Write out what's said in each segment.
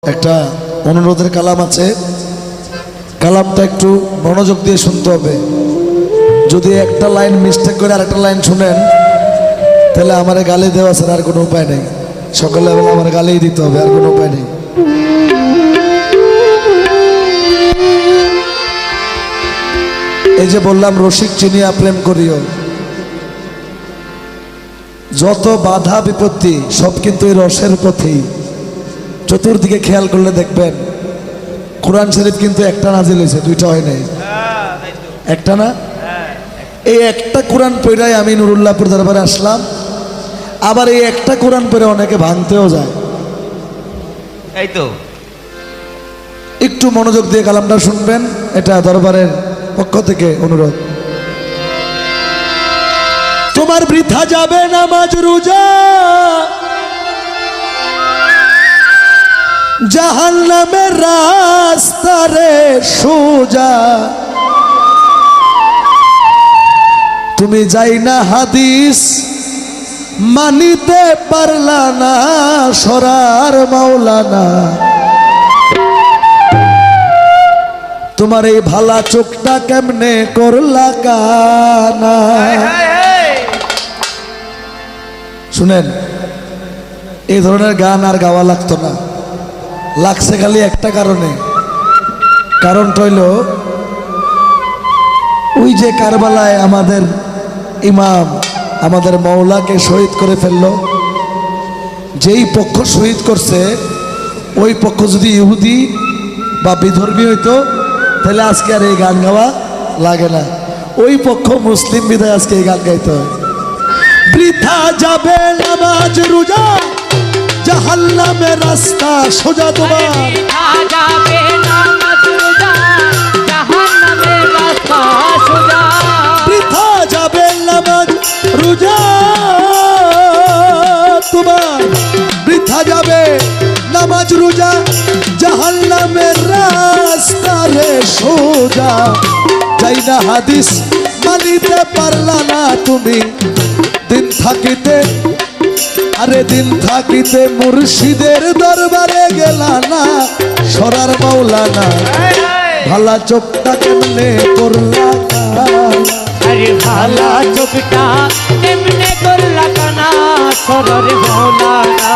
একটা অনুরোধের কালাম আছে, কালামটা একটু মনোযোগ দিয়ে শুনতে হবে। যদি একটা লাইন মিস্টেক করে আরেকটা লাইন শুনেন তাহলে আমার গালি দেওয়া ছাড়া আর কোনো উপায় নেই। সকালে বেলা আমার গালিই দিতে হবে, আর কোনো উপায় নেই। এই যে বললাম রসিক চিনিয়া প্রেম করিও, যত বাধা বিপত্তি সব কিন্তু এই রসের পথেই। চতুর্দিকে খেয়াল করলে দেখবেন কোরআন শরীফ কিন্তু একটা নাজিল হয়েছে, দুইটা হয় নাই, একটা না। এই একটা কোরআন পড়াই আমি নুরুল্লাহপুর দরবারে আসলাম। আবার এই একটা কোরআন পড়ে অনেকে ভাঙতেও যায়। এই তো একটু মনোযোগ দিয়ে কালামটা শুনবেন, এটা দরবারের পক্ষ থেকে অনুরোধ। তোমার বৃথা যাবে নামাজ রোজা, জাহান্নামের রাস্তা রে সোজা। তুমি যাই না হাদিস মানিতে পারলা না, সরার মাওলানা। তোমার এই ভালা চোখটা কেমনে করলা কানা। শুনেন, এই ধরনের গান আর গাওয়া লাগতো না, লাগছে খালি একটা কারণে। কারণটা হইল ওই যে কারবালায় আমাদের ইমাম আমাদের মওলাকে শহীদ করে ফেললো। যেই পক্ষ শহীদ করছে ওই পক্ষ যদি ইহুদি বা বিধর্মী হইতো তাহলে আজকে আর এই গান গাওয়া লাগে না। ওই পক্ষ মুসলিম বিধায় আজকে এই গান গাইতে হয়। বৃথা যাবে নামাজ রোজা, জাহান্নামের রাস্তা সোজা। তোমার বৃথা যাবে নামাজ রোজা, জাহান্নামের রাস্তা সোজা। বৃথা যাবে নামাজ রোজা, তোমার বৃথা যাবে নামাজ রোজা, জাহান্নামের রাস্তা রে সোজা। যাই না হাদিস মানিতে পারলা না তুমি, দিন থাকিতে আরে দিন থাকিতে মুর্শিদের দরবারে গেলা না, সরার মাওলানা। ভালা চোখটা কেমনে করলা কানা। আরে ভালা চোখটা কেমনে করলা কানা, সরর মাওলানা।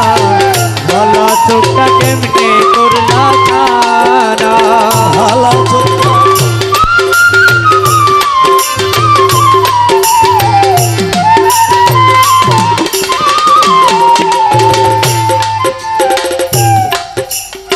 ভালা চোখটা কেমনে